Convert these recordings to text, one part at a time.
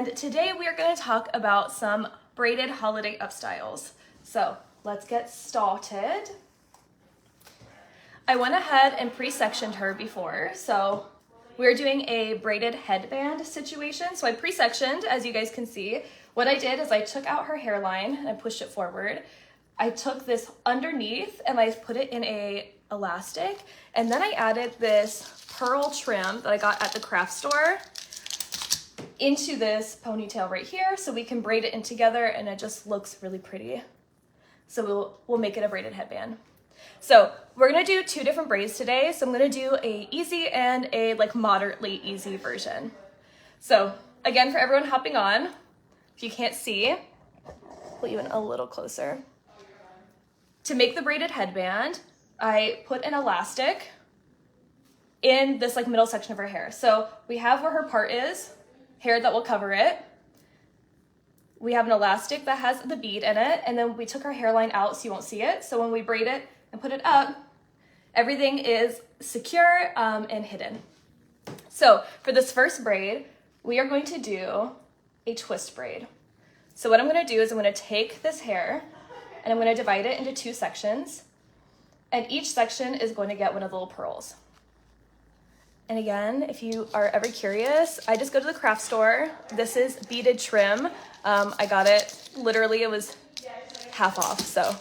And today we are going to talk about some braided holiday up styles. So let's get started. I went ahead and pre-sectioned her before, so we're doing a braided headband situation. So I pre-sectioned, as you guys can see. What I did is I took out her hairline and I pushed it forward. I took this underneath and I put it in a elastic, and then I added this pearl trim that I got at the craft store into this ponytail right here, so we can braid it in together and it just looks really pretty. So we'll make it a braided headband. So we're gonna do two different braids today. So I'm gonna do a easy and a moderately easy version. So again, for everyone hopping on, if you can't see, pull you in a little closer. To make the braided headband, I put an elastic in this middle section of her hair. So we have where her part is, hair that will cover it. We have an elastic that has the bead in it, and then we took our hairline out so you won't see it. So when we braid it and put it up, everything is secure and hidden. So for this first braid, we are going to do a twist braid. So what I'm gonna do is I'm gonna take this hair and I'm gonna divide it into two sections, and each section is going to get one of the little pearls. And again, if you are ever curious, I just go to the craft store. This is beaded trim. I got it, literally it was half off, so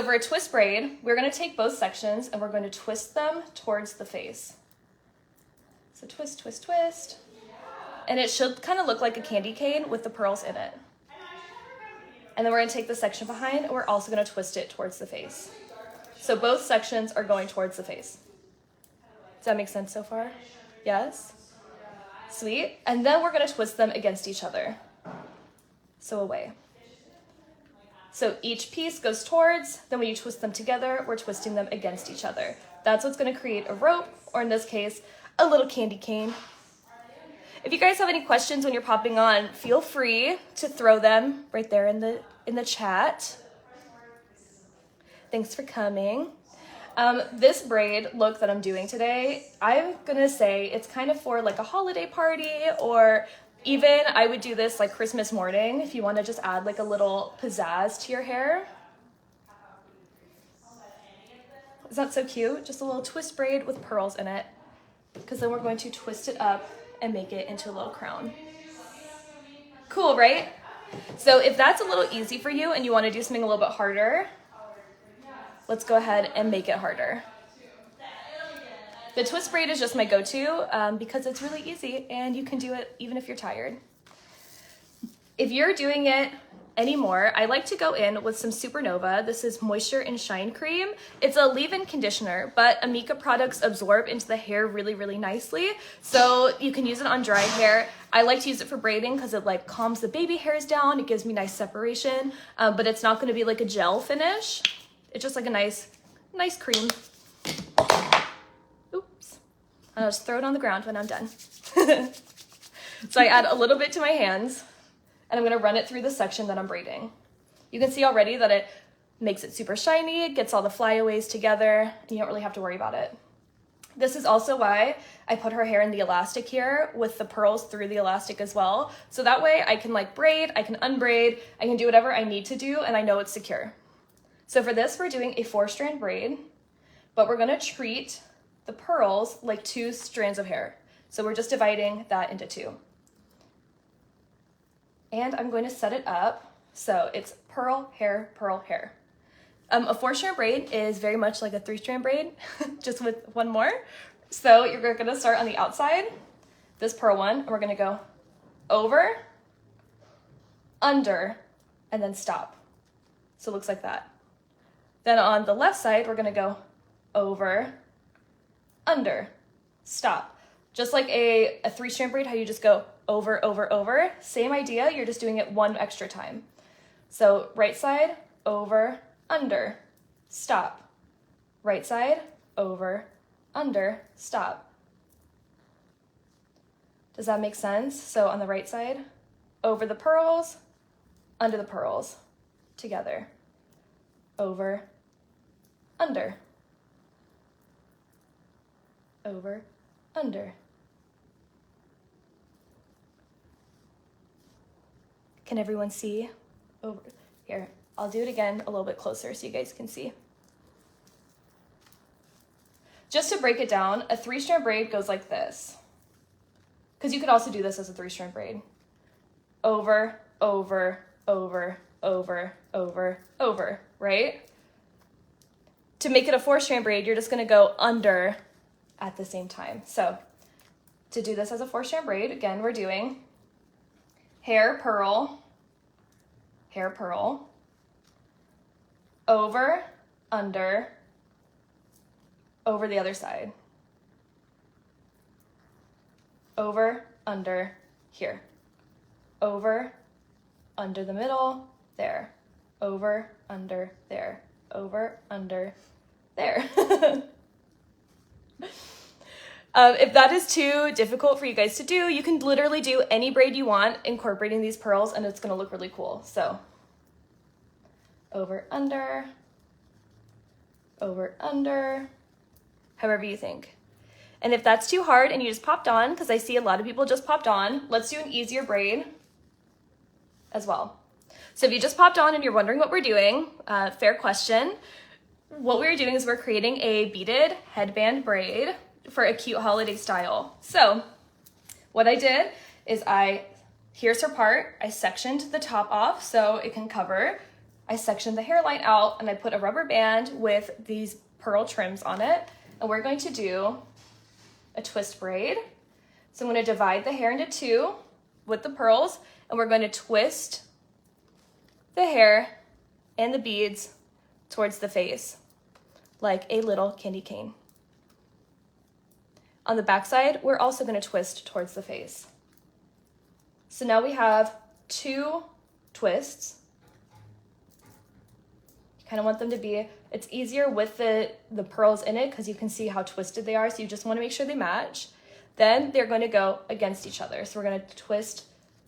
for a twist braid, we're gonna take both sections and we're going to twist them towards the face. So twist, twist, twist. And it should kind of look like a candy cane with the pearls in it. And then we're gonna take the section behind and we're also gonna twist it towards the face. So both sections are going towards the face. Does that make sense so far? Yes? Sweet. And then we're gonna twist them against each other. So away. So each piece goes towards, then when you twist them together, we're twisting them against each other. That's what's gonna create a rope, or in this case, a little candy cane. If you guys have any questions when you're popping on, feel free to throw them right there in the chat. Thanks for coming. This braid look that I'm doing today, I'm gonna say it's kind of for a holiday party, or even I would do this Christmas morning if you want to just add a little pizzazz to your hair. Is that so cute? Just a little twist braid with pearls in it, because then we're going to twist it up and make it into a little crown. Cool, right? So if that's a little easy for you and you want to do something a little bit harder, let's go ahead and make it harder. The twist braid is just my go-to because it's really easy and you can do it even if you're tired. If you're doing it anymore, I like to go in with some Supernova. This is Moisture and Shine Cream. It's a leave-in conditioner, but Amika products absorb into the hair really, really nicely. So you can use it on dry hair. I like to use it for braiding because it calms the baby hairs down. It gives me nice separation, but it's not gonna be a gel finish. It's just a nice cream. Oops. I'll just throw it on the ground when I'm done. So I add a little bit to my hands and I'm gonna run it through the section that I'm braiding. You can see already that it makes it super shiny, it gets all the flyaways together, and you don't really have to worry about it. This is also why I put her hair in the elastic here with the pearls through the elastic as well. So that way I can braid, I can unbraid, I can do whatever I need to do, and I know it's secure. So for this, we're doing a 4-strand braid, but we're gonna treat the pearls like 2 strands of hair. So we're just dividing that into 2. And I'm going to set it up. So it's pearl, hair, pearl, hair. A 4-strand braid is very much like a 3-strand braid, just with one more. So you're gonna start on the outside, this pearl one, and we're gonna go over, under, and then stop. So it looks like that. Then on the left side, we're gonna go over, under, stop. Just like a 3-strand braid, how you just go over, over, over. Same idea, you're just doing it one extra time. So right side, over, under, stop. Right side, over, under, stop. Does that make sense? So on the right side, over the pearls, under the pearls, together. Over, under, over, under. Can everyone see? Over here, I'll do it again a little bit closer so you guys can see. Just to break it down, a 3-strand braid goes like this. Because you could also do this as a 3-strand braid. Over, over, over, over, over, over, right? To make it a 4-strand braid, you're just gonna go under at the same time. So to do this as a 4-strand braid, again, we're doing hair, purl, over, under, over the other side, over, under, here, over, under the middle, there, over, under, there, over, under, there. If that is too difficult for you guys to do, you can literally do any braid you want incorporating these pearls and it's gonna look really cool. So over, under, however you think. And if that's too hard and you just popped on, because I see a lot of people just popped on, let's do an easier braid as well. So if you just popped on and you're wondering what we're doing, fair question. What we're doing is we're creating a beaded headband braid for a cute holiday style. So what I did is here's her part, I sectioned the top off so it can cover. I sectioned the hairline out and I put a rubber band with these pearl trims on it. And we're going to do a twist braid. So I'm going to divide the hair into 2 with the pearls and we're going to twist the hair and the beads towards the face like a little candy cane. On the back side, we're also going to twist towards the face. So now we have 2 twists. You kind of want them to be, it's easier with the pearls in it because you can see how twisted they are, so you just want to make sure they match. Then they're going to go against each other. So we're going to twist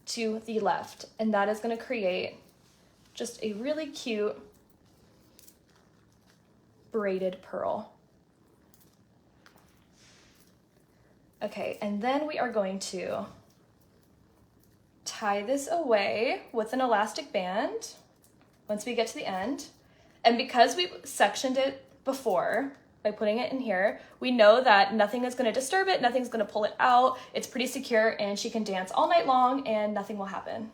to the left, and that is going to create just a really cute braided pearl. Okay, and then we are going to tie this away with an elastic band once we get to the end. And because we've sectioned it before by putting it in here, we know that nothing is going to disturb it, nothing's going to pull it out. It's pretty secure and she can dance all night long and nothing will happen.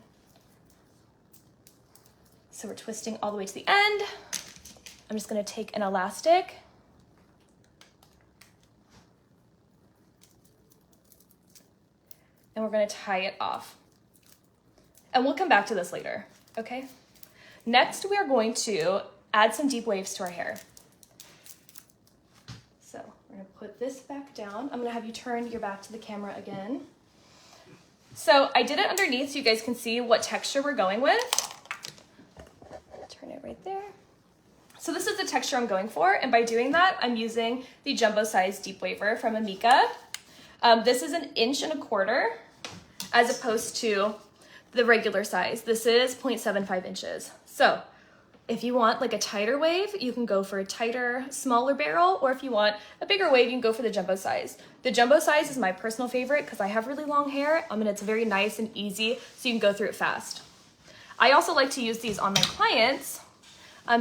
So we're twisting all the way to the end. I'm just going to take an elastic and we're going to tie it off. And we'll come back to this later, okay? Next, we are going to add some deep waves to our hair. So we're going to put this back down. I'm going to have you turn your back to the camera again. So I did it underneath so you guys can see what texture we're going with. Turn it right there. So this is the texture I'm going for, and by doing that, I'm using the jumbo size deep waver from Amika. This is 1.25 inches as opposed to the regular size. This is 0.75 inches. So if you want like a tighter wave, you can go for a tighter, smaller barrel, or if you want a bigger wave, you can go for the jumbo size. The jumbo size is my personal favorite because I have really long hair, and it's very nice and easy, so you can go through it fast. I also like to use these on my clients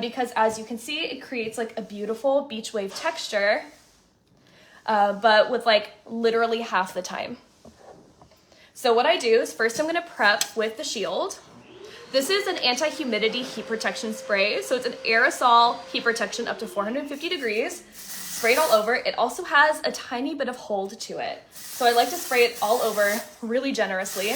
because as you can see, it creates like a beautiful beach wave texture, but with like literally half the time. So what I do is first I'm gonna prep with the shield. This is an anti-humidity heat protection spray. So it's an aerosol heat protection up to 450 degrees, sprayed all over. It also has a tiny bit of hold to it. So I like to spray it all over really generously.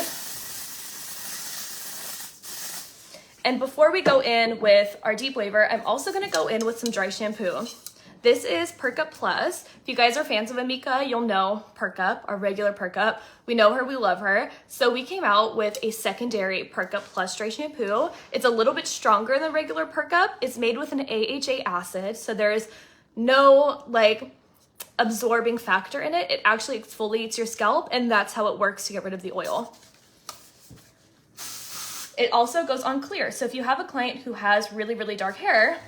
And before we go in with our deep waver, I'm also gonna go in with some dry shampoo. This is Perk Up Plus. If you guys are fans of Amika, you'll know Perk Up, our regular Perk Up. We know her, we love her. So we came out with a secondary Perk Up Plus dry shampoo. It's a little bit stronger than regular Perk Up. It's made with an AHA acid, so there's no like absorbing factor in it. It actually exfoliates your scalp, and that's how it works to get rid of the oil. It also goes on clear. So if you have a client who has really, really dark hair,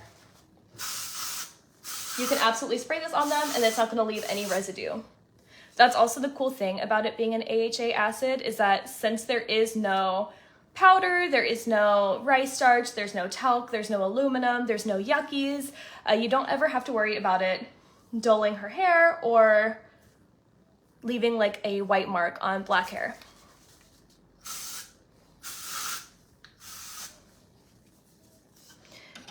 you can absolutely spray this on them and it's not gonna leave any residue. That's also the cool thing about it being an AHA acid is that since there is no powder, there is no rice starch, there's no talc, there's no aluminum, there's no yuckies. You don't ever have to worry about it dulling her hair or leaving like a white mark on black hair.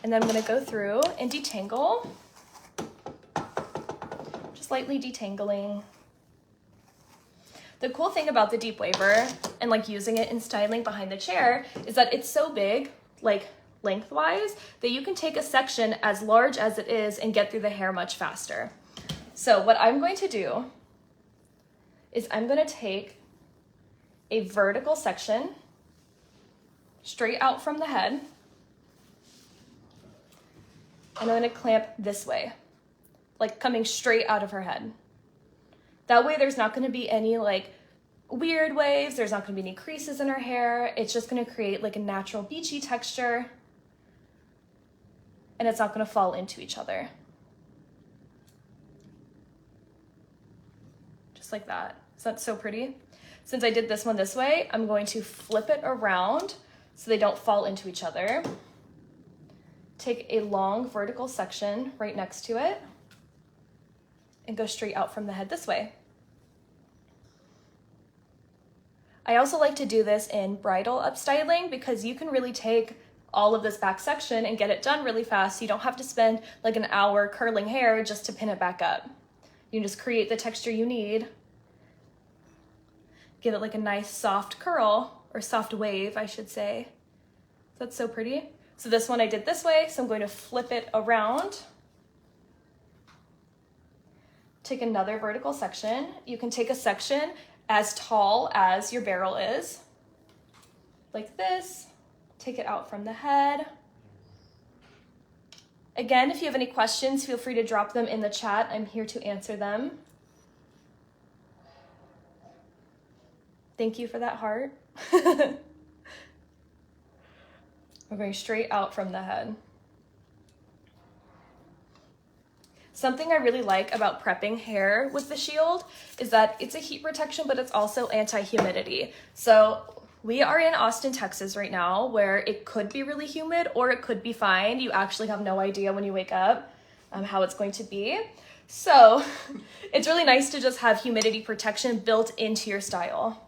And then I'm gonna go through and detangle, just lightly detangling. The cool thing about the deep waver and like using it in styling behind the chair is that it's so big, like lengthwise, that you can take a section as large as it is and get through the hair much faster. So what I'm going to do is I'm going to take a vertical section straight out from the head, and I'm going to clamp this way, like coming straight out of her head. That way there's not going to be any like weird waves, there's not going to be any creases in her hair. It's just going to create like a natural beachy texture, and it's not going to fall into each other. Just like that. Is that so pretty? Since I did this one this way, I'm going to flip it around so they don't fall into each other. Take a long vertical section right next to it and go straight out from the head this way. I also like to do this in bridal upstyling because you can really take all of this back section and get it done really fast. So you don't have to spend like an hour curling hair just to pin it back up. You can just create the texture you need, give it like a nice soft curl, or soft wave, I should say. That's so pretty. So this one I did this way, so I'm going to flip it around. Take another vertical section. You can take a section as tall as your barrel is, like this. Take it out from the head. Again, if you have any questions, feel free to drop them in the chat. I'm here to answer them. Thank you for that heart. We're going straight out from the head. Something I really like about prepping hair with the Shield is that it's a heat protection, but it's also anti-humidity. So we are in Austin, Texas right now, where it could be really humid or it could be fine. You actually have no idea when you wake up how it's going to be. So it's really nice to just have humidity protection built into your style.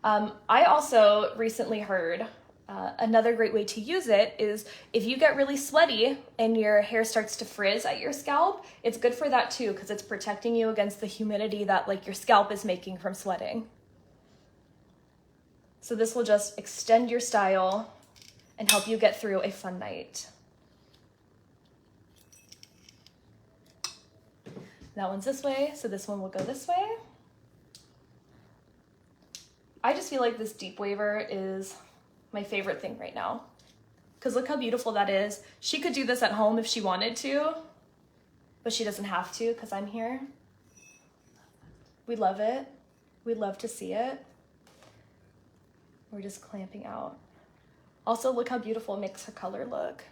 I also recently heard another great way to use it is if you get really sweaty and your hair starts to frizz at your scalp, it's good for that too, because it's protecting you against the humidity that like your scalp is making from sweating. So this will just extend your style and help you get through a fun night. That one's this way, so this one will go this way. I just feel like this deep waver is my favorite thing right now, because look how beautiful that is. She could do this at home if she wanted to, but she doesn't have to because I'm here. We love it. We love to see it. We're just clamping out. Also, look how beautiful it makes her color look.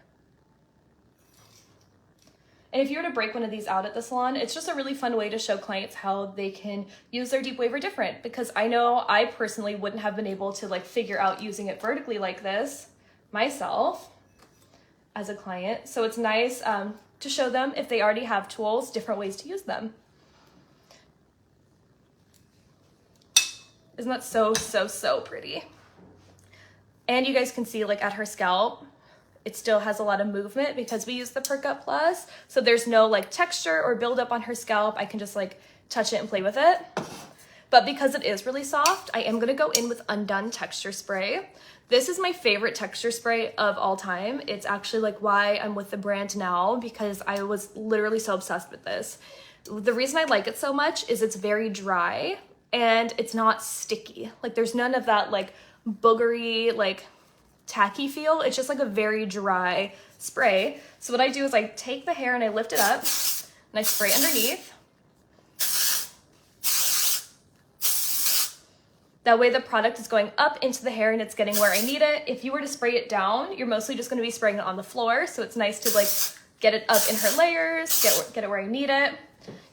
And if you were to break one of these out at the salon, it's just a really fun way to show clients how they can use their deep waver different, because I know I personally wouldn't have been able to like figure out using it vertically like this myself as a client. So it's nice to show them, if they already have tools, different ways to use them. Isn't that so, so, so pretty? And you guys can see like at her scalp, it still has a lot of movement because we use the Perk Up Plus. So there's no like texture or buildup on her scalp. I can just like touch it and play with it. But because it is really soft, I am gonna go in with Undone Texture Spray. This is my favorite texture spray of all time. It's actually like why I'm with the brand now, because I was literally so obsessed with this. The reason I like it so much is it's very dry and it's not sticky. Like there's none of that like boogery, like tacky feel. It's just like a very dry spray. So what I do is I take the hair and I lift it up and I spray underneath. That way the product is going up into the hair and it's getting where I need it. If you were to spray it down, you're mostly just going to be spraying it on the floor. So it's nice to like get it up in her layers, get it where I need it.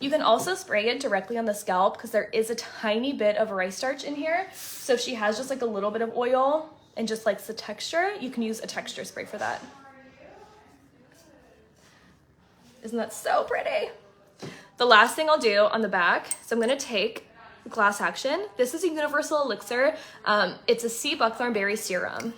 You can also spray it directly on the scalp because there is a tiny bit of rice starch in here. So if she has just like a little bit of oil, and just likes the texture, you can use a texture spray for that. Isn't that so pretty? The last thing I'll do on the back, so I'm gonna take Glass Action. This is a universal elixir. It's a sea buckthorn berry serum.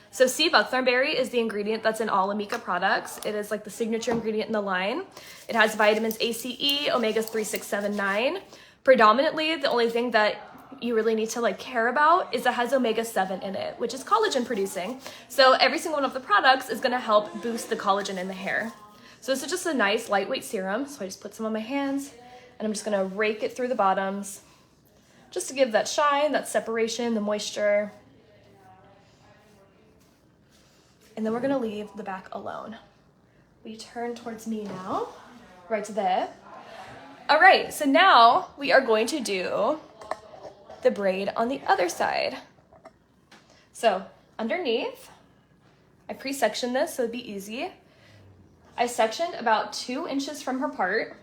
So sea buckthorn berry is the ingredient that's in all Amika products. It is like the signature ingredient in the line. It has vitamins A, C, E, omegas 3, 6, 7, 9. Predominantly, the only thing that you really need to like care about is it has omega-7 in it, which is collagen producing. So every single one of the products is gonna help boost the collagen in the hair. So this is just a nice lightweight serum. So I just put some on my hands and I'm just gonna rake it through the bottoms just to give that shine, that separation, the moisture. And then we're gonna leave the back alone. We turn towards me now, right there. All right, so now we are going to do the braid on the other side. So underneath, I pre-sectioned this so it'd be easy. I sectioned about 2 inches from her part,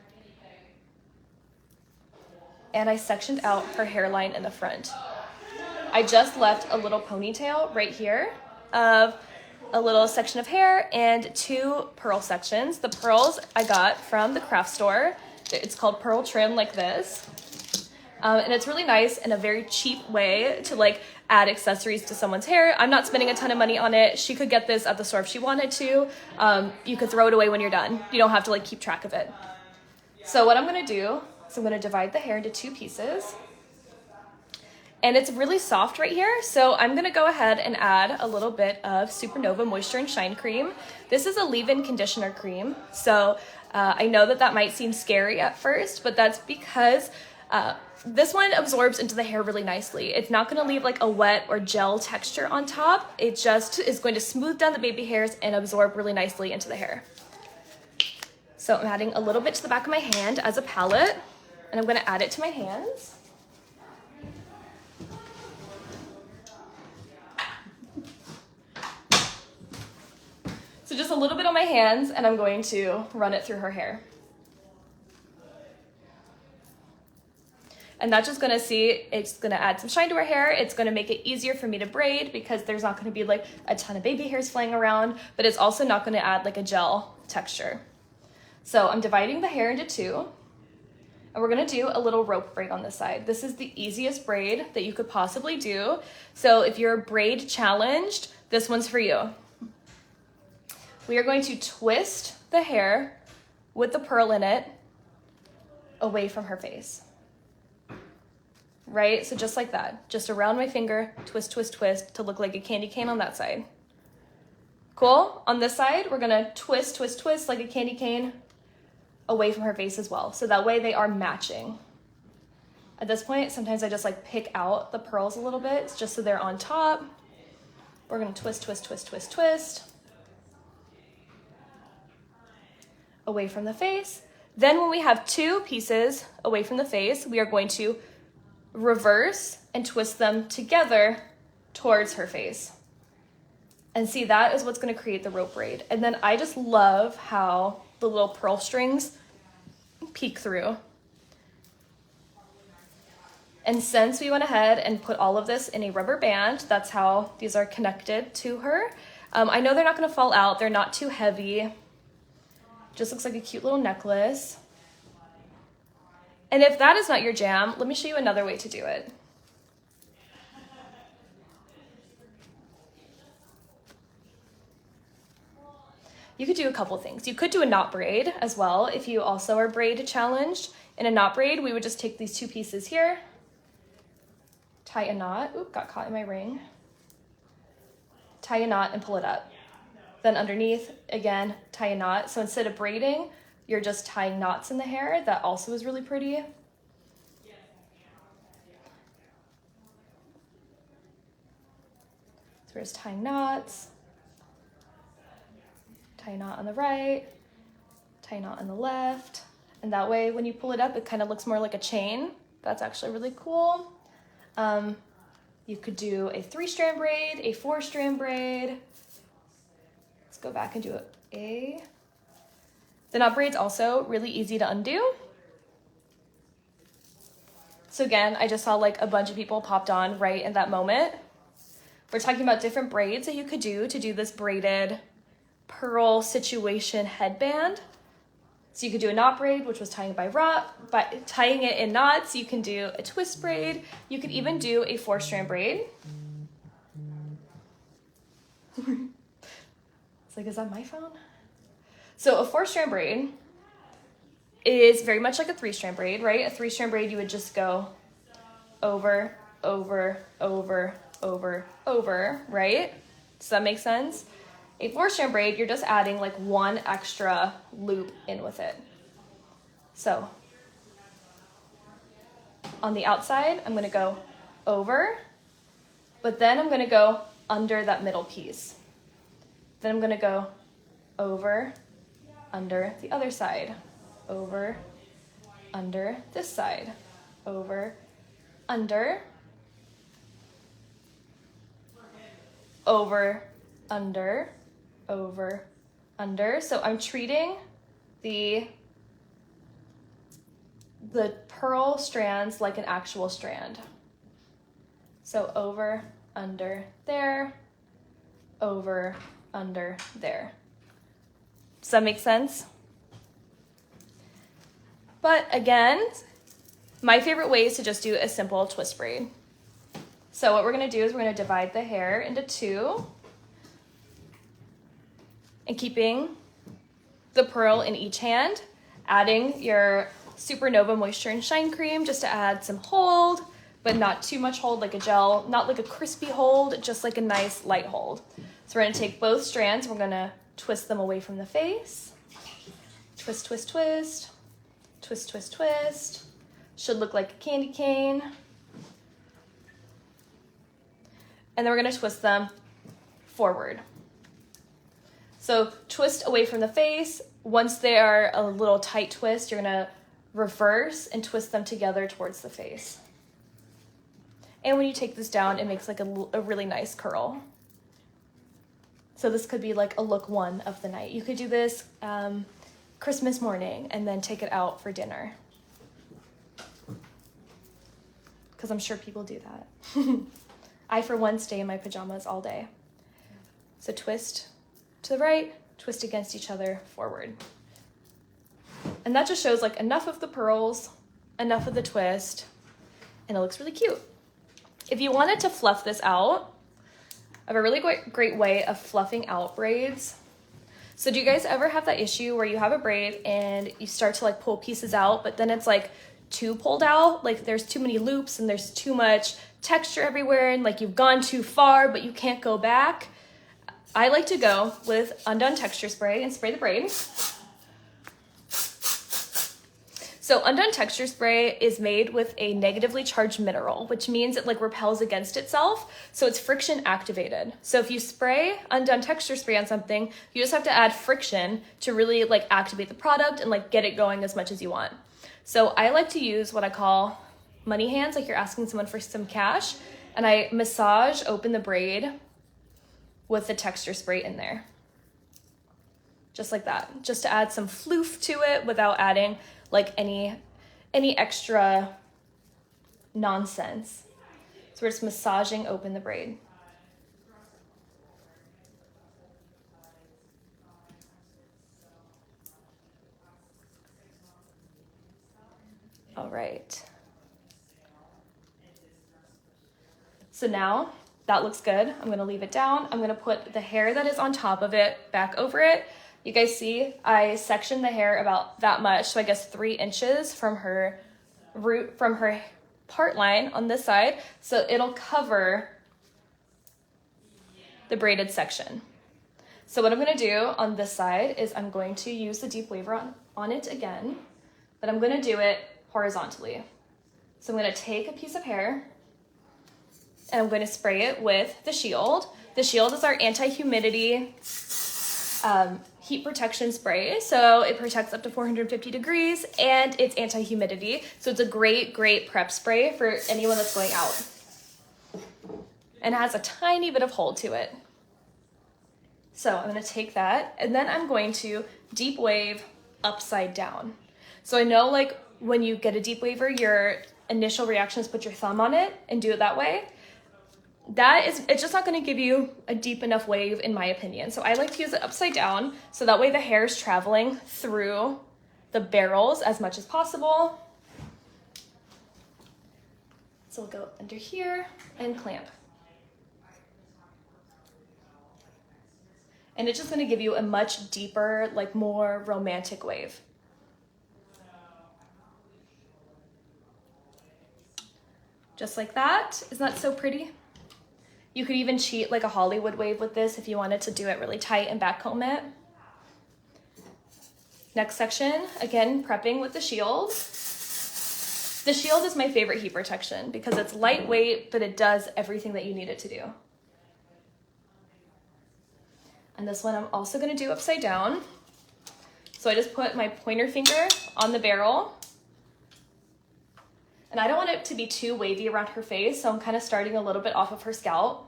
and I sectioned out her hairline in the front. I just left a little ponytail right here of a little section of hair and 2 pearl sections. The pearls I got from the craft store. It's called pearl trim like this. And it's really nice and a very cheap way to like add accessories to someone's hair. I'm not spending a ton of money on it. She could get this at the store if she wanted to. You could throw it away when you're done. You don't have to like keep track of it. So what I'm gonna do is I'm gonna divide the hair into 2 pieces. And it's really soft right here. So I'm gonna go ahead and add a little bit of Supernova Moisture and Shine Cream. This is a leave-in conditioner cream. So I know that might seem scary at first, but that's because this one absorbs into the hair really nicely. It's not gonna leave like a wet or gel texture on top. It just is going to smooth down the baby hairs and absorb really nicely into the hair. So I'm adding a little bit to the back of my hand as a palette, and I'm gonna add it to my hands. So just a little bit on my hands, and I'm going to run it through her hair. And that's just gonna it's gonna add some shine to her hair. It's gonna make it easier for me to braid because there's not gonna be like a ton of baby hairs flying around, but it's also not gonna add like a gel texture. So I'm dividing the hair into 2, and we're gonna do a little rope braid on this side. This is the easiest braid that you could possibly do. So if you're braid challenged, this one's for you. We are going to twist the hair with the pearl in it away from her face. Right? So just like that, just around my finger, twist, twist, twist to look like a candy cane on that side. Cool? On this side, we're gonna twist, twist, twist like a candy cane away from her face as well. So that way they are matching. At this point, sometimes I just like pick out the pearls a little bit just so they're on top. We're gonna twist, twist, twist, twist, twist away from the face. Then when we have 2 pieces away from the face, we are going to reverse and twist them together towards her face. And see, that is what's gonna create the rope braid. And then I just love how the little pearl strings peek through. And since we went ahead and put all of this in a rubber band, that's how these are connected to her. I know they're not gonna fall out, they're not too heavy. Just looks like a cute little necklace. And if that is not your jam, let me show you another way to do it. You could do a couple things. You could do a knot braid as well if you also are braid challenged. In a knot braid, we would just take these 2 pieces here, tie a knot. Oop, got caught in my ring. Tie a knot and pull it up. Then underneath, again, tie a knot. So instead of braiding, you're just tying knots in the hair. That also is really pretty. So we're just tying knots. Tie a knot on the right, tie a knot on the left. And that way, when you pull it up, it kind of looks more like a chain. That's actually really cool. You could do a 3-strand braid, a 4-strand braid. Let's go back and do a... The knot braid's also really easy to undo. So again, I just saw like a bunch of people popped on right in that moment. We're talking about different braids that you could do to do this braided pearl situation headband. So you could do a knot braid, which was tying by tying it in knots. You can do a twist braid. You could even do a 4-strand braid. It's like, is that my phone? So a 4-strand braid is very much like a 3-strand braid, right? A 3-strand braid, you would just go over, over, over, over, over, right? Does that make sense? A 4-strand braid, you're just adding like one extra loop in with it. So on the outside, I'm gonna go over, but then I'm gonna go under that middle piece. Then I'm gonna go over, under the other side, over, under this side, over, under, over, under, over, under. So I'm treating the pearl strands like an actual strand. So over, under, there, over, under, there. Does that make sense? But again, my favorite way is to just do a simple twist braid. So what we're gonna do is we're gonna divide the hair into 2 and keeping the pearl in each hand, adding your Supernova Moisture and Shine Cream just to add some hold, but not too much hold like a gel, not like a crispy hold, just like a nice light hold. So we're gonna take both strands, we're gonna twist them away from the face. Twist, twist, twist, twist, twist, twist. Should look like a candy cane. And then we're gonna twist them forward. So twist away from the face. Once they are a little tight twist, you're gonna reverse and twist them together towards the face. And when you take this down, it makes like a really nice curl. So this could be like a look 1 of the night. You could do this Christmas morning and then take it out for dinner. Because I'm sure people do that. I, for one, stay in my pajamas all day. So twist to the right, twist against each other, forward. And that just shows like enough of the pearls, enough of the twist, and it looks really cute. If you wanted to fluff this out, I have a really great way of fluffing out braids. So do you guys ever have that issue where you have a braid and you start to like pull pieces out, but then it's like too pulled out? Like there's too many loops and there's too much texture everywhere and like you've gone too far, but you can't go back. I like to go with undone texture spray and spray the braid. So undone texture spray is made with a negatively charged mineral, which means it like repels against itself. So it's friction activated. So if you spray undone texture spray on something, you just have to add friction to really like activate the product and like get it going as much as you want. So I like to use what I call money hands, like you're asking someone for some cash, and I massage open the braid with the texture spray in there. Just like that, just to add some floof to it without adding like any extra nonsense. So we're just massaging open the braid. All right. So now that looks good. I'm gonna leave it down. I'm gonna put the hair that is on top of it back over it. You guys see, I sectioned the hair about that much, so I guess 3 inches from her root, from her part line on this side, so it'll cover the braided section. So what I'm gonna do on this side is I'm going to use the deep waver on it again, but I'm gonna do it horizontally. So I'm gonna take a piece of hair and I'm going to spray it with the Shield. The Shield is our anti-humidity heat protection spray. So it protects up to 450 degrees and it's anti-humidity. So it's a great prep spray for anyone that's going out. And it has a tiny bit of hold to it. So I'm going to take that and then I'm going to deep wave upside down. So I know like when you get a deep waver, your initial reaction is put your thumb on it and do it that way. it's just not gonna give you a deep enough wave in my opinion. So I like to use it upside down so that way the hair is traveling through the barrels as much as possible. So we'll go under here and clamp. And it's just gonna give you a much deeper, like more romantic wave. Just like that. Isn't that so pretty? You could even cheat like a Hollywood wave with this if you wanted to do it really tight and backcomb it. Next section, again, prepping with the shield. The shield is my favorite heat protection because it's lightweight, but it does everything that you need it to do. And this one I'm also gonna do upside down. So I just put my pointer finger on the barrel. And I don't want it to be too wavy around her face, so I'm kind of starting a little bit off of her scalp.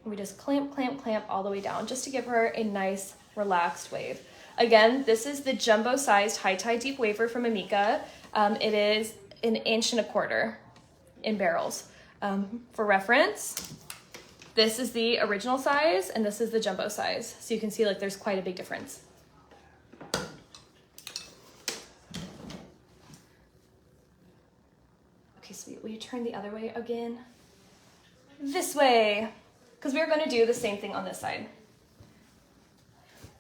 And we just clamp, clamp, clamp all the way down just to give her a nice, relaxed wave. Again, this is the jumbo-sized high-tie deep waver from Amika. It is 1.25 inches in barrels. For reference, this is the original size, and this is the jumbo size. So you can see like there's quite a big difference. Okay, sweet, will you turn the other way again? This way, because we're gonna do the same thing on this side.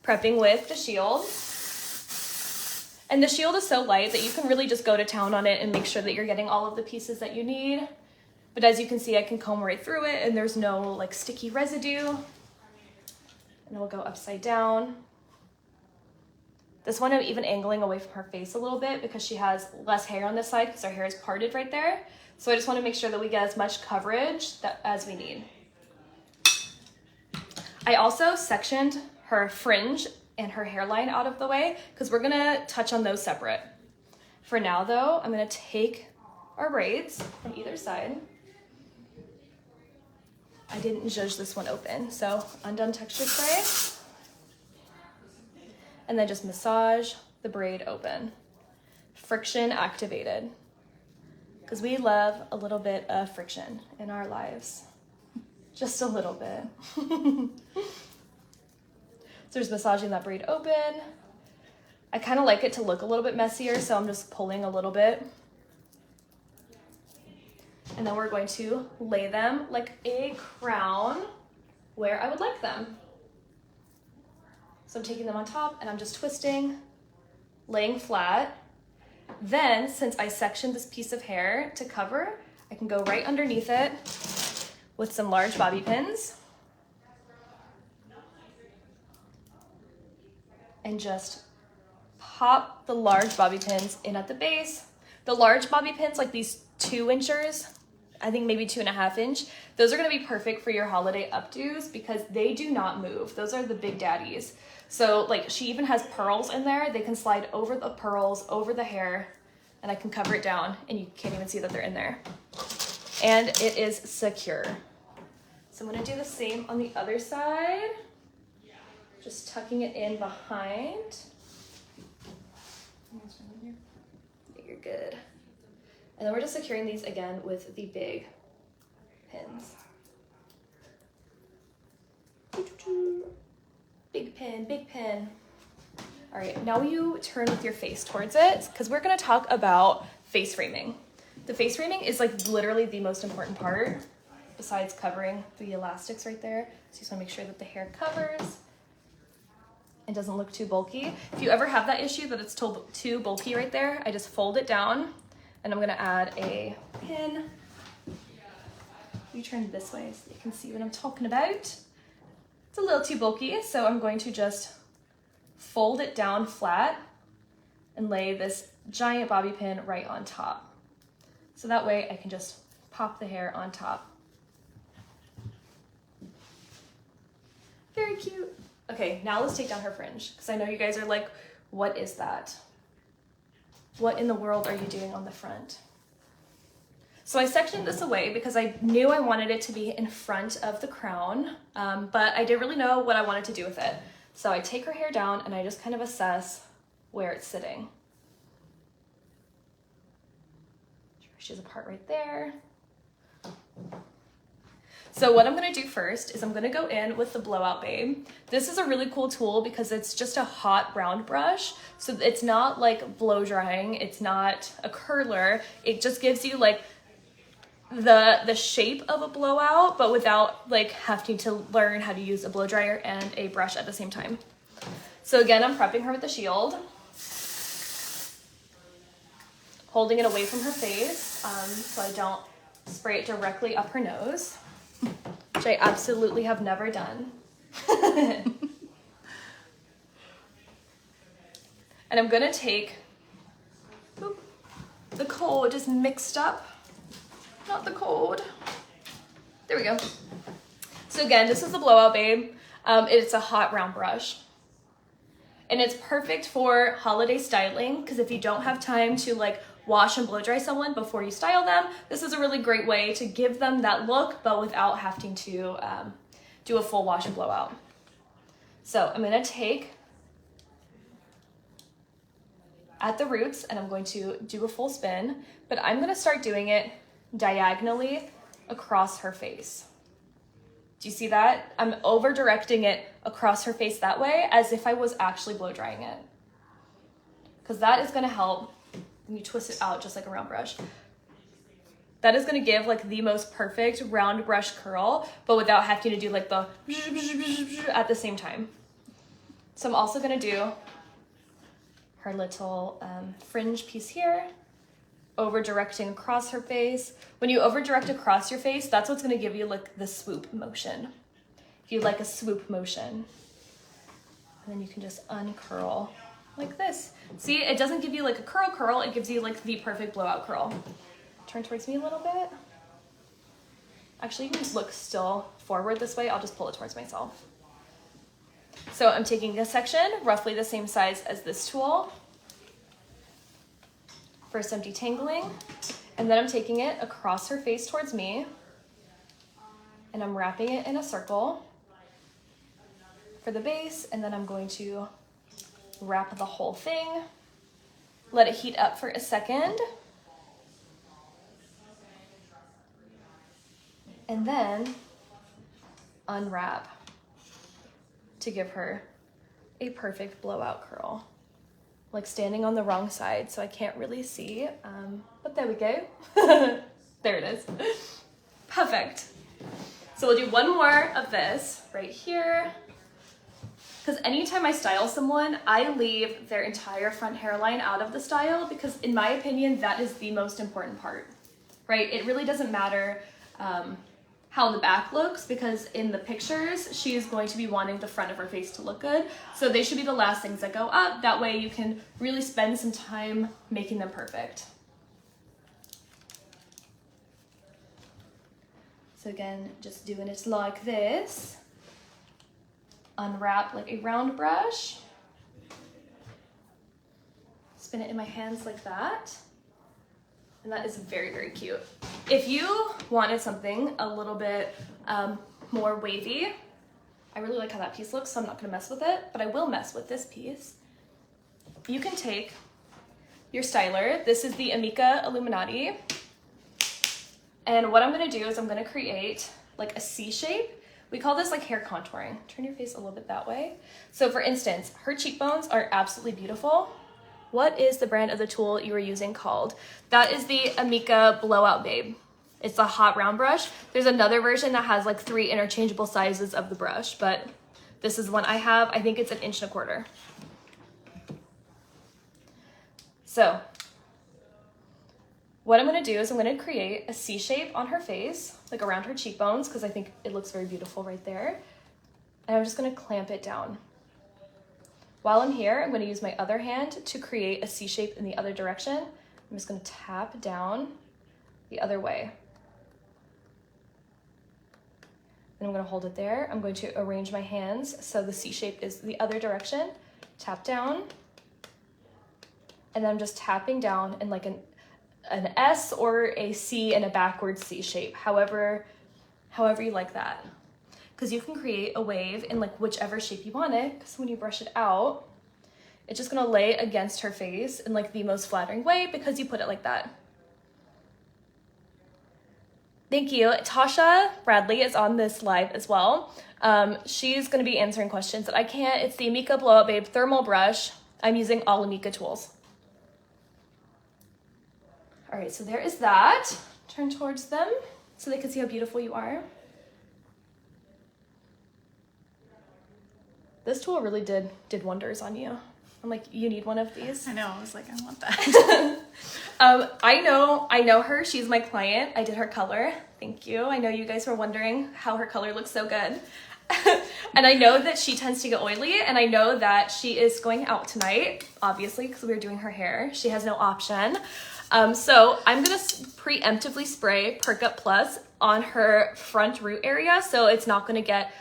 Prepping with the shield. And the shield is so light that you can really just go to town on it and make sure that you're getting all of the pieces that you need. But as you can see, I can comb right through it and there's no like sticky residue. And we'll go upside down. This one I'm even angling away from her face a little bit because she has less hair on this side because her hair is parted right there. So I just want to make sure that we get as much coverage as we need. I also sectioned her fringe and her hairline out of the way because we're gonna touch on those separate. For now though, I'm gonna take our braids from either side. I didn't zhuzh this one open, so undone texture spray. And then just massage the braid open. Friction activated. Because we love a little bit of friction in our lives. Just a little bit. So just massaging that braid open. I kind of like it to look a little bit messier, so I'm just pulling a little bit. And then we're going to lay them like a crown where I would like them. So I'm taking them on top and I'm just twisting, laying flat. Then, since I sectioned this piece of hair to cover, I can go right underneath it with some large bobby pins and just pop the large bobby pins in at the base. The large bobby pins, like these 2 inchers, I think maybe 2.5 inch, those are gonna be perfect for your holiday updos because they do not move. Those are the big daddies. So like she even has pearls in there. They can slide over the pearls, over the hair, and I can cover it down and you can't even see that they're in there. And it is secure. So I'm gonna do the same on the other side. Just tucking it in behind. You're good. And then we're just securing these again with the big pins. Big pin, big pin. All right, now you turn with your face towards it because we're gonna talk about face framing. The face framing is like literally the most important part besides covering the elastics right there. So you just wanna make sure that the hair covers and doesn't look too bulky. If you ever have that issue that it's too bulky right there, I just fold it down and I'm gonna add a pin. You turn this way so you can see what I'm talking about. It's a little too bulky, so I'm going to just fold it down flat and lay this giant bobby pin right on top. So that way I can just pop the hair on top. Very cute. Okay, now let's take down her fringe because I know you guys are like, what is that? What in the world are you doing on the front? So I sectioned this away because I knew I wanted it to be in front of the crown, but I didn't really know what I wanted to do with it. So I take her hair down and I just kind of assess where it's sitting. She has a part right there. So what I'm gonna do first is I'm gonna go in with the Blowout Babe. This is a really cool tool because it's just a hot round brush. So it's not like blow drying, it's not a curler. It just gives you like the shape of a blowout, but without like having to learn how to use a blow dryer and a brush at the same time. So again, I'm prepping her with the shield, holding it away from her face so I don't spray it directly up her nose, which I absolutely have never done. And I'm gonna take, the code is mixed up, not the code. There we go. So again, this is the Blowout Babe. It's a hot round brush. And it's perfect for holiday styling because if you don't have time to like wash and blow dry someone before you style them, this is a really great way to give them that look, but without having to do a full wash and blowout. So I'm gonna take at the roots and I'm going to do a full spin, but I'm gonna start doing it diagonally across her face. Do you see that? I'm over directing it across her face that way as if I was actually blow drying it. Because that is gonna help when you twist it out just like a round brush. That is gonna give like the most perfect round brush curl, but without having to do like the at the same time. So I'm also gonna do her little fringe piece here, over directing across her face. When you over direct across your face, that's what's gonna give you like the swoop motion. If you like a swoop motion. And then you can just uncurl like this. See, it doesn't give you like a curl, it gives you like the perfect blowout curl. Turn towards me a little bit. Actually, you can look still forward this way. I'll just pull it towards myself. So I'm taking a section, roughly the same size as this tool. First I'm detangling, and then I'm taking it across her face towards me, and I'm wrapping it in a circle for the base, and then I'm going to wrap the whole thing, let it heat up for a second, and then unwrap to give her a perfect blowout curl. Like standing on the wrong side, so I can't really see, but there we go. There it is. Perfect. So we'll do one more of this right here. Because anytime I style someone, I leave their entire front hairline out of the style because in my opinion, that is the most important part, right? It really doesn't matter how the back looks because in the pictures, she's going to be wanting the front of her face to look good. So they should be the last things that go up. That way you can really spend some time making them perfect. So again, just doing it like this. Unwrap like a round brush. Spin it in my hands like that. And that is very, very cute. If you wanted something a little bit more wavy, I really like how that piece looks, so I'm not gonna mess with it, but I will mess with this piece. You can take your styler. This is the Amica Illuminati. And what I'm gonna do is I'm gonna create like a C shape. We call this like hair contouring. Turn your face a little bit that way. So for instance, her cheekbones are absolutely beautiful. What is the brand of the tool you were using called? That is the Amica Blowout Babe. It's a hot round brush. There's another version that has like 3 interchangeable sizes of the brush, but this is the one I have. I think it's 1 1/4 inches. So what I'm gonna do is I'm gonna create a C shape on her face, like around her cheekbones, because I think it looks very beautiful right there. And I'm just gonna clamp it down. While I'm here, I'm going to use my other hand to create a C shape in the other direction. I'm just going to tap down the other way. Then I'm going to hold it there. I'm going to arrange my hands so the C shape is the other direction. Tap down. And then I'm just tapping down in like an S or a C and a backwards C shape, however you like that. Because you can create a wave in like whichever shape you want it, because when you brush it out, it's just gonna lay against her face in like the most flattering way because you put it like that. Thank you. Tasha Bradley is on this live as well. She's going to be answering questions that I can't. It's the Amika Blow Up Babe Thermal Brush. I'm using all Amika tools. All right, so there is that. Turn towards them so they can see how beautiful you are. This tool really did wonders on you. I'm like, you need one of these? I know, I was like, I want that. I know her, she's my client. I did her color, thank you. I know you guys were wondering how her color looks so good. And I know that she tends to get oily, and I know that she is going out tonight, obviously, because we're doing her hair. She has no option. So I'm gonna preemptively spray Perk Up Plus on her front root area, so it's not gonna get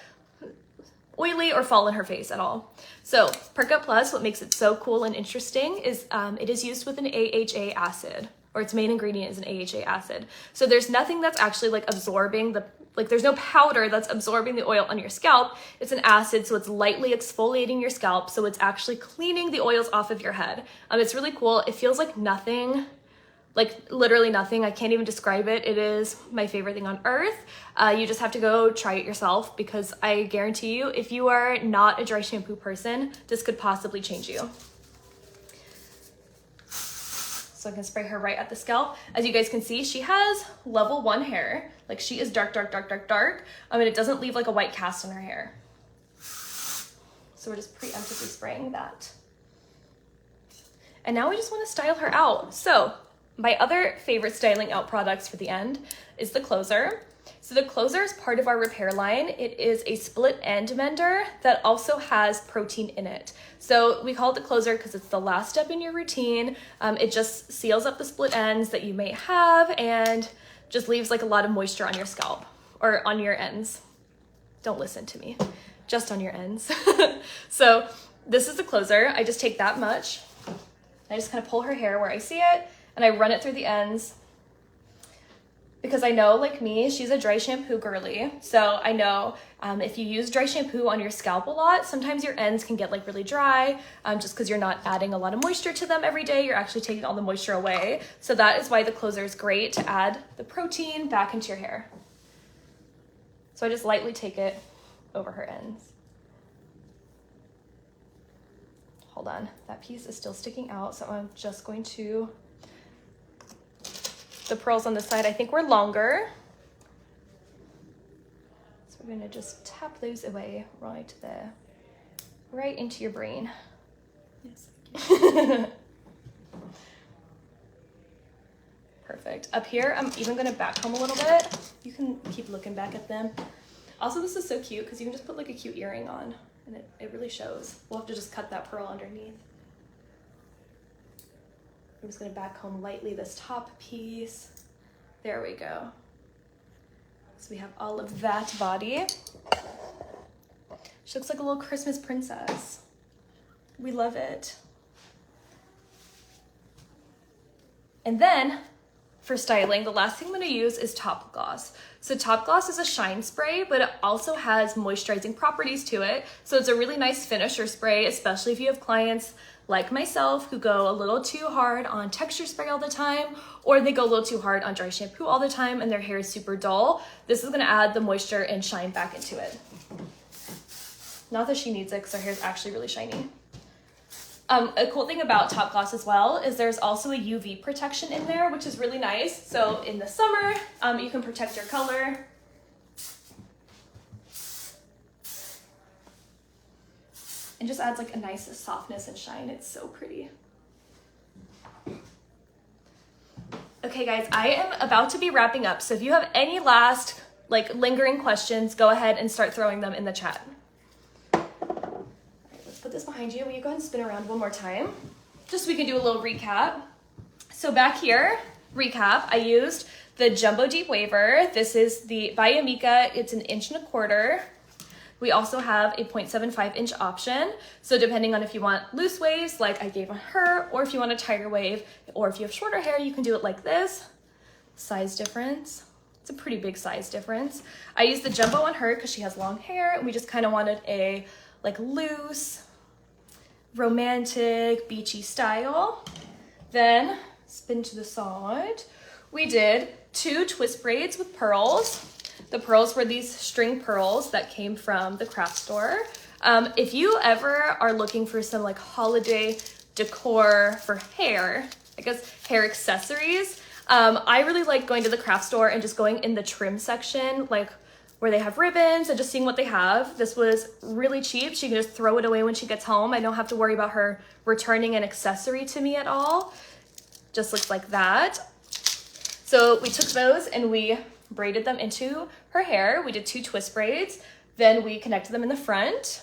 oily or fall in her face at all. So Perk Up Plus, what makes it so cool and interesting is it is used with an AHA acid, or its main ingredient is an AHA acid. So there's nothing that's actually like absorbing there's no powder that's absorbing the oil on your scalp. It's an acid, so it's lightly exfoliating your scalp, so it's actually cleaning the oils off of your head. It's really cool. It feels like nothing, like literally nothing. I can't even describe it. It is my favorite thing on earth. You just have to go try it yourself, because I guarantee you, if you are not a dry shampoo person, this could possibly change you. So I'm gonna spray her right at the scalp. As you guys can see, she has level 1 hair. Like, she is dark, dark, dark, dark, dark. And it doesn't leave like a white cast on her hair. So we're just preemptively spraying that. And now we just wanna style her out. So my other favorite styling out products for the end is the closer. So the closer is part of our repair line. It is a split end mender that also has protein in it. So we call it the closer because it's the last step in your routine. It just seals up the split ends that you may have and just leaves like a lot of moisture on your scalp or on your ends. Don't listen to me, just on your ends. So this is the closer. I just take that much. I just kind of pull her hair where I see it, and I run it through the ends, because I know, like me, she's a dry shampoo girly. So I know if you use dry shampoo on your scalp a lot, sometimes your ends can get like really dry, just because you're not adding a lot of moisture to them every day. You're actually taking all the moisture away. So that is why the closer is great, to add the protein back into your hair. So I just lightly take it over her ends. Hold on, that piece is still sticking out, so I'm just going to, the pearls on the side I think were longer, so we're gonna just tap those away right there, right into your brain. Yes, thank you. Perfect. Up here, I'm even gonna back comb a little bit. You can keep looking back at them. Also, this is so cute because you can just put like a cute earring on, and it really shows. We'll have to just cut that pearl underneath. I'm just gonna back comb lightly this top piece. There we go. So we have all of that body. She looks like a little Christmas princess. We love it. And then for styling, the last thing I'm gonna use is Top Gloss. So Top Gloss is a shine spray, but it also has moisturizing properties to it. So it's a really nice finisher spray, especially if you have clients like myself who go a little too hard on texture spray all the time, or they go a little too hard on dry shampoo all the time and their hair is super dull. This is gonna add the moisture and shine back into it. Not that she needs it, because her hair is actually really shiny. A cool thing about Top Gloss as well is there's also a UV protection in there, which is really nice. So in the summer, you can protect your color. And just adds like a nice softness and shine. It's so pretty. Okay guys, I am about to be wrapping up. So if you have any last like lingering questions, go ahead and start throwing them in the chat. Put this behind you. Will you go ahead and spin around one more time? Just so we can do a little recap. So back here, recap, I used the Jumbo Deep Waver. This is the by Amika. It's 1.25 inches. We also have a 0.75 inch option. So depending on if you want loose waves like I gave on her, or if you want a tighter wave, or if you have shorter hair, you can do it like this. Size difference. It's a pretty big size difference. I used the Jumbo on her because she has long hair, and we just kind of wanted a like loose, romantic, beachy style. Then spin to the side. We did 2 twist braids with pearls. The pearls were these string pearls that came from the craft store. If you ever are looking for some like holiday decor for hair, I guess hair accessories, I really like going to the craft store and just going in the trim section, like where they have ribbons and just seeing what they have. This was really cheap. She can just throw it away when she gets home. I don't have to worry about her returning an accessory to me at all. Just looks like that. So we took those and we braided them into her hair. We did 2 twist braids. Then we connected them in the front.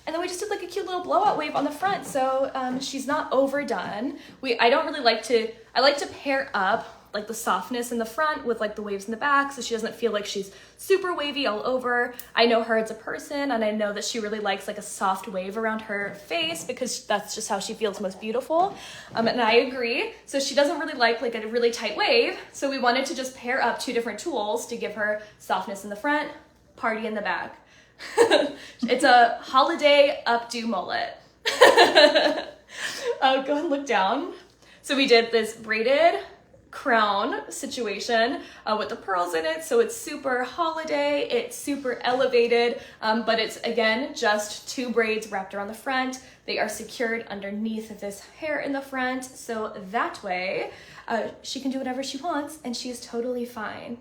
And then we just did like a cute little blowout wave on the front. So she's not overdone. I like to pair up like the softness in the front with like the waves in the back, so she doesn't feel like she's super wavy all over. I know her as a person, and I know that she really likes like a soft wave around her face because that's just how she feels most beautiful. And I agree. So she doesn't really like a really tight wave. So we wanted to just pair up 2 different tools to give her softness in the front, party in the back. It's a holiday updo mullet. Go ahead and look down. So we did this braided crown situation with the pearls in it, so it's super holiday, it's super elevated, but it's again just 2 braids wrapped around the front. They are secured underneath this hair in the front, so that way she can do whatever she wants and she is totally fine.